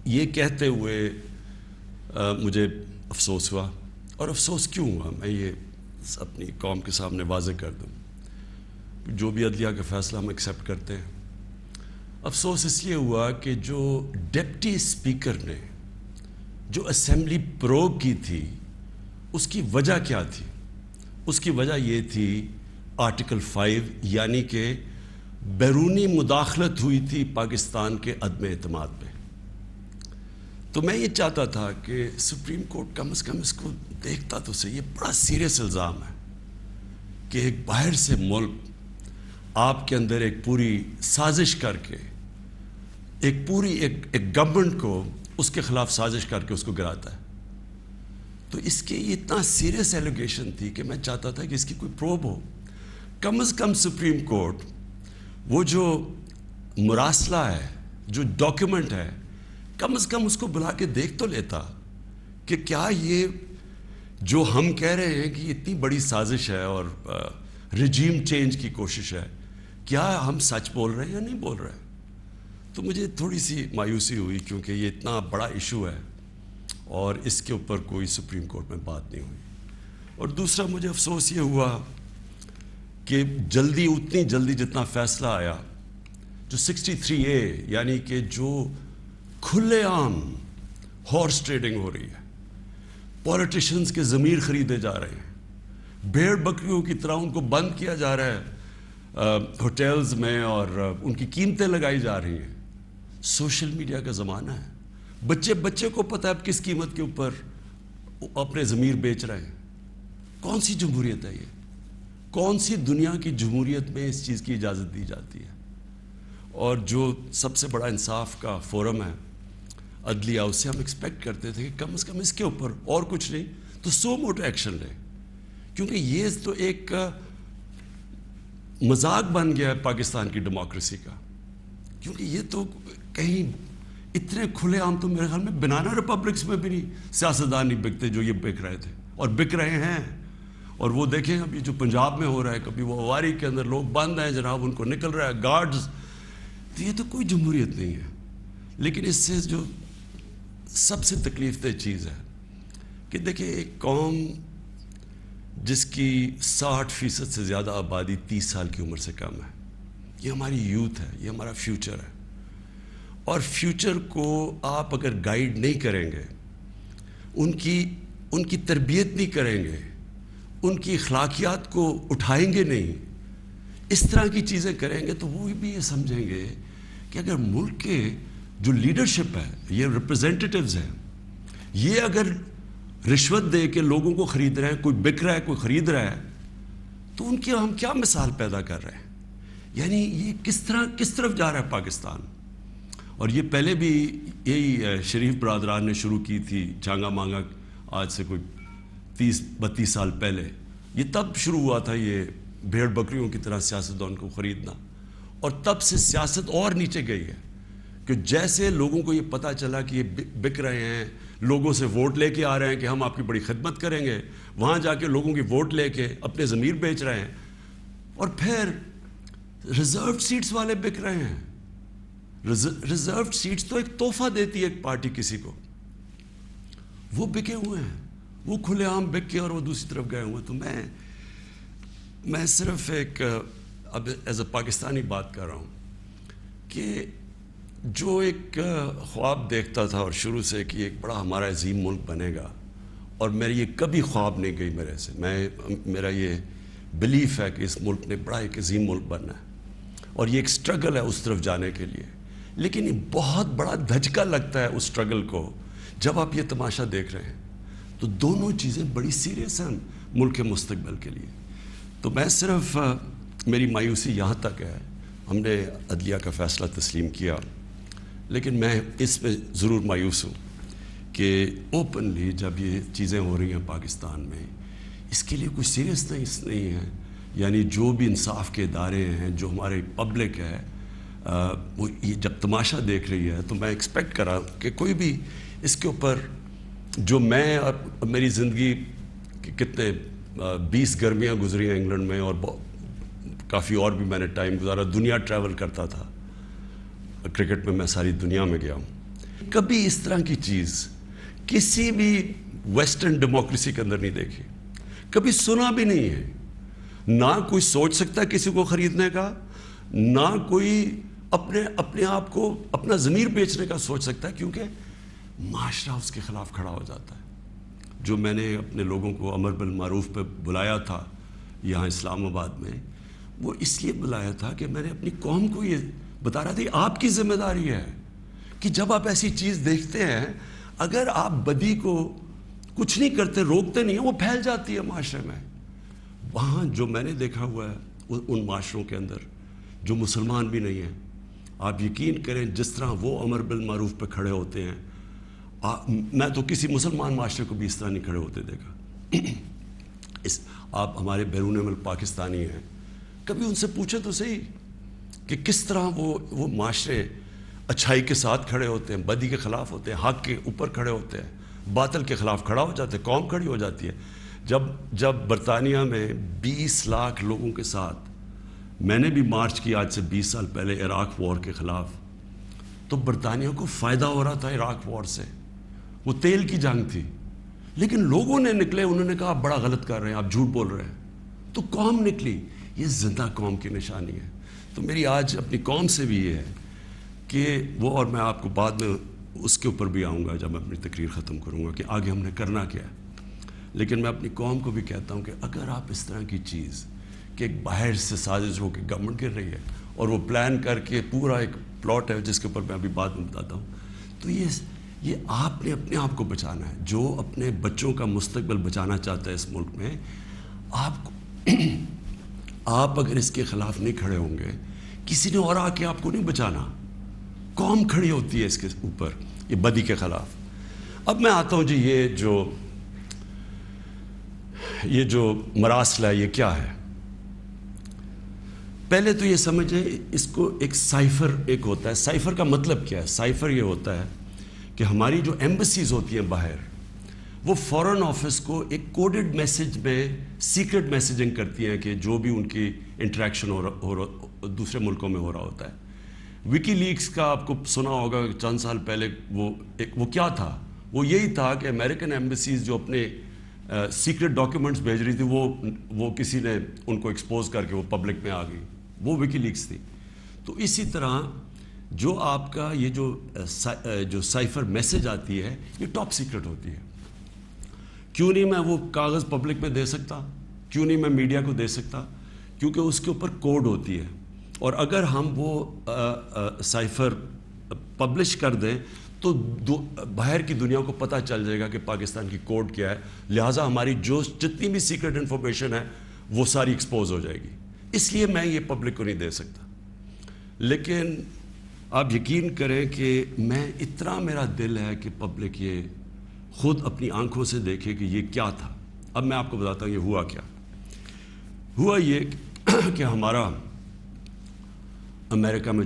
یہ کہتے ہوئے مجھے افسوس ہوا، اور افسوس کیوں ہوا میں یہ اپنی قوم کے سامنے واضح کر دوں. جو بھی عدلیہ کا فیصلہ ہم ایکسیپٹ کرتے ہیں، افسوس اس لیے ہوا کہ جو ڈپٹی اسپیکر نے جو اسمبلی پروگ کی تھی اس کی وجہ کیا تھی؟ اس کی وجہ یہ تھی آرٹیکل 5، یعنی کہ بیرونی مداخلت ہوئی تھی پاکستان کے عدم اعتماد پہ. تو میں یہ چاہتا تھا کہ سپریم کورٹ کم از کم اس کو دیکھتا تو صحیح. یہ بڑا سیریس الزام ہے کہ ایک باہر سے ملک آپ کے اندر ایک پوری سازش کر کے ایک گورنمنٹ کو اس کے خلاف سازش کر کے اس کو گراتا ہے. تو اس کے یہ اتنا سیریس ایلیگیشن تھی کہ میں چاہتا تھا کہ اس کی کوئی پروب ہو. کم از کم سپریم کورٹ وہ جو مراسلہ ہے، جو ڈاکیومنٹ ہے، کم از کم اس کو بلا کے دیکھ تو لیتا کہ کیا یہ جو ہم کہہ رہے ہیں کہ یہ اتنی بڑی سازش ہے اور رجیم چینج کی کوشش ہے، کیا ہم سچ بول رہے ہیں یا نہیں بول رہے ہیں. تو مجھے تھوڑی سی مایوسی ہوئی کیونکہ یہ اتنا بڑا ایشو ہے اور اس کے اوپر کوئی سپریم کورٹ میں بات نہیں ہوئی. اور دوسرا مجھے افسوس یہ ہوا کہ اتنی جلدی جتنا فیصلہ آیا، جو 63A یعنی کہ جو کھلے عام ہارس ٹریڈنگ ہو رہی ہے، پولیٹیشنز کے ضمیر خریدے جا رہے ہیں، بھیڑ بکریوں کی طرح ان کو بند کیا جا رہا ہے ہوٹلز میں اور ان کی قیمتیں لگائی جا رہی ہیں. سوشل میڈیا کا زمانہ ہے، بچے کو پتہ ہے اب کس قیمت کے اوپر اپنے ضمیر بیچ رہے ہیں. کون سی جمہوریت ہے یہ؟ کون سی دنیا کی جمہوریت میں اس چیز کی اجازت دی جاتی ہے؟ اور جو سب سے بڑا انصاف کا فورم ہے عدلیہ، اس سے ہم ایکسپیکٹ کرتے تھے کہ کم از کم اس کے اوپر اور کچھ نہیں تو سو موٹو ایکشن لے. کیونکہ یہ تو ایک مذاق بن گیا ہے پاکستان کی ڈیموکریسی کا. کیونکہ یہ تو کہیں اتنے کھلے عام تو میرے خیال میں بنانا ریپبلکس میں بھی نہیں سیاستدان نہیں بکتے جو یہ بک رہے تھے اور بک رہے ہیں. اور وہ دیکھیں ابھی جو پنجاب میں ہو رہا ہے، کبھی وہ اواری کے اندر لوگ بند ہیں جناب، ان کو نکل رہا ہے گارڈز. تو یہ تو کوئی جمہوریت نہیں ہے. لیکن اس سے جو سب سے تکلیف دہ چیز ہے کہ دیکھیں ایک قوم جس کی 60% سے زیادہ آبادی 30 سال کی عمر سے کم ہے، یہ ہماری یوتھ ہے، یہ ہمارا فیوچر ہے. اور فیوچر کو آپ اگر گائیڈ نہیں کریں گے، ان کی تربیت نہیں کریں گے، ان کی اخلاقیات کو اٹھائیں گے نہیں، اس طرح کی چیزیں کریں گے، تو وہ بھی یہ سمجھیں گے کہ اگر ملک کے جو لیڈرشپ ہے، یہ ریپرزینٹیٹیوز ہیں، یہ اگر رشوت دے کے لوگوں کو خرید رہے ہیں، کوئی بک رہا ہے کوئی خرید رہا ہے، تو ان کی ہم کیا مثال پیدا کر رہے ہیں؟ یعنی یہ کس طرف جا رہا ہے پاکستان. اور یہ پہلے بھی یہی شریف برادران نے شروع کی تھی چانگا مانگا، آج سے کوئی 30-32 سال پہلے. یہ تب شروع ہوا تھا یہ بھیڑ بکریوں کی طرح سیاستدان کو خریدنا. اور تب سے سیاست اور نیچے گئی ہے کہ جیسے لوگوں کو یہ پتہ چلا کہ یہ بک رہے ہیں، لوگوں سے ووٹ لے کے آ رہے ہیں کہ ہم آپ کی بڑی خدمت کریں گے، وہاں جا کے لوگوں کی ووٹ لے کے اپنے ضمیر بیچ رہے ہیں. اور پھر ریزروڈ سیٹس والے بک رہے ہیں. ریزروڈ سیٹس تو ایک تحفہ دیتی ہے ایک پارٹی کسی کو، وہ بکے ہوئے ہیں، وہ کھلے عام بک کے اور وہ دوسری طرف گئے ہوئے. تو میں صرف ایک اب ایز اے پاکستانی بات کر رہا ہوں کہ جو ایک خواب دیکھتا تھا اور شروع سے کہ ایک بڑا ہمارا عظیم ملک بنے گا، اور میری یہ کبھی خواب نہیں گئی میرے سے، میرا یہ بلیف ہے کہ اس ملک نے بڑا ایک عظیم ملک بننا ہے اور یہ ایک سٹرگل ہے اس طرف جانے کے لیے. لیکن یہ بہت بڑا دھچکا لگتا ہے اس سٹرگل کو جب آپ یہ تماشا دیکھ رہے ہیں. تو دونوں چیزیں بڑی سیریس ہیں ملک کے مستقبل کے لیے. تو میں صرف میری مایوسی یہاں تک ہے. ہم نے عدلیہ کا فیصلہ تسلیم کیا، لیکن میں اس میں ضرور مایوس ہوں کہ اوپنلی جب یہ چیزیں ہو رہی ہیں پاکستان میں، اس کے لیے کوئی سیریسنس نہیں ہے. یعنی جو بھی انصاف کے ادارے ہیں، جو ہمارے پبلک ہے، وہ یہ جب تماشا دیکھ رہی ہے، تو میں ایکسپیکٹ کرا کہ کوئی بھی اس کے اوپر، جو میں اور میری زندگی کتنے 20 گرمیاں گزری ہیں انگلینڈ میں، اور کافی اور بھی میں نے ٹائم گزارا، دنیا ٹریول کرتا تھا، کرکٹ میں میں ساری دنیا میں گیا ہوں. کبھی اس طرح کی چیز کسی بھی ویسٹرن ڈیموکریسی کے اندر نہیں دیکھی، کبھی سنا بھی نہیں ہے. نہ کوئی سوچ سکتا ہے کسی کو خریدنے کا، نہ کوئی اپنے آپ کو اپنا ضمیر بیچنے کا سوچ سکتا ہے، کیونکہ معاشرہ اس کے خلاف کھڑا ہو جاتا ہے. جو میں نے اپنے لوگوں کو امر بالمعروف پہ بلایا تھا یہاں اسلام آباد میں، وہ اس لیے بلایا تھا کہ میں نے اپنی قوم کو یہ بتا رہا تھا کہ آپ کی ذمہ داری ہے کہ جب آپ ایسی چیز دیکھتے ہیں، اگر آپ بدی کو کچھ نہیں کرتے، روکتے نہیں ہیں، وہ پھیل جاتی ہے معاشرے میں. وہاں جو میں نے دیکھا ہوا ہے ان معاشروں کے اندر جو مسلمان بھی نہیں ہیں، آپ یقین کریں جس طرح وہ امر بالمعروف پہ کھڑے ہوتے ہیں، میں تو کسی مسلمان معاشرے کو بھی اس طرح نہیں کھڑے ہوتے دیکھا. آپ ہمارے بیرون ملک پاکستانی ہیں، کبھی ان سے پوچھے تو صحیح کہ کس طرح وہ معاشرے اچھائی کے ساتھ کھڑے ہوتے ہیں، بدی کے خلاف ہوتے ہیں، حق کے اوپر کھڑے ہوتے ہیں، باطل کے خلاف کھڑا ہو جاتے ہیں، قوم کھڑی ہو جاتی ہے. جب برطانیہ میں 20 لاکھ لوگوں کے ساتھ میں نے بھی مارچ کی آج سے 20 سال پہلے عراق وار کے خلاف، تو برطانیہ کو فائدہ ہو رہا تھا عراق وار سے، وہ تیل کی جنگ تھی، لیکن لوگوں نے نکلے، انہوں نے کہا آپ بڑا غلط کر رہے ہیں، آپ جھوٹ بول رہے ہیں، تو قوم نکلی. یہ زندہ قوم کی نشانی ہے. تو میری آج اپنی قوم سے بھی یہ ہے کہ وہ، اور میں آپ کو بعد میں اس کے اوپر بھی آؤں گا جب میں اپنی تقریر ختم کروں گا کہ آگے ہم نے کرنا کیا ہے، لیکن میں اپنی قوم کو بھی کہتا ہوں کہ اگر آپ اس طرح کی چیز کہ ایک باہر سے سازش ہو کے گورنمنٹ گر رہی ہے اور وہ پلان کر کے پورا ایک پلاٹ ہے جس کے اوپر میں ابھی بعد میں بتاتا ہوں، تو یہ آپ نے اپنے آپ کو بچانا ہے. جو اپنے بچوں کا مستقبل بچانا چاہتا ہے اس ملک میں، آپ اگر اس کے خلاف نہیں کھڑے ہوں گے، کسی نے اور آ کے آپ کو نہیں بچانا. قوم کھڑی ہوتی ہے اس کے اوپر، یہ بدی کے خلاف. اب میں آتا ہوں جی، یہ جو مراسل ہے یہ کیا ہے؟ پہلے تو یہ سمجھیں اس کو ایک سائفر ایک ہوتا ہے. سائفر کا مطلب کیا ہے؟ سائفر یہ ہوتا ہے کہ ہماری جو ایمبسیز ہوتی ہیں باہر، وہ فورن آفس کو ایک کوڈڈ میسج میں سیکرٹ میسیجنگ کرتی ہیں کہ جو بھی ان کی انٹریکشن دوسرے ملکوں میں ہو رہا ہوتا ہے. وکی لیکس کا آپ کو سنا ہوگا چند سال پہلے، وہ کیا تھا؟ وہ یہی تھا کہ امریکن ایمبسیز جو اپنے سیکرٹ ڈاکیومنٹس بھیج رہی تھی، وہ کسی نے ان کو ایکسپوز کر کے وہ پبلک میں آ گئی، وہ وکی لیکس تھی. تو اسی طرح جو آپ کا یہ جو سائفر میسج آتی ہے، یہ ٹاپ سیکرٹ ہوتی ہے. کیوں نہیں میں وہ کاغذ پبلک میں دے سکتا؟ کیوں نہیں میں میڈیا کو دے سکتا؟ کیونکہ اس کے اوپر کوڈ ہوتی ہے، اور اگر ہم وہ سائفر پبلش کر دیں تو باہر کی دنیا کو پتہ چل جائے گا کہ پاکستان کی کوڈ کیا ہے، لہٰذا ہماری جتنی بھی سیکرٹ انفارمیشن ہے وہ ساری ایکسپوز ہو جائے گی. اس لیے میں یہ پبلک کو نہیں دے سکتا. لیکن آپ یقین کریں کہ میں اتنا میرا دل ہے کہ پبلک یہ خود اپنی آنکھوں سے دیکھے کہ یہ کیا تھا. اب میں آپ کو بتاتا ہوں یہ ہوا کیا. ہوا یہ کہ ہمارا امریکہ میں جو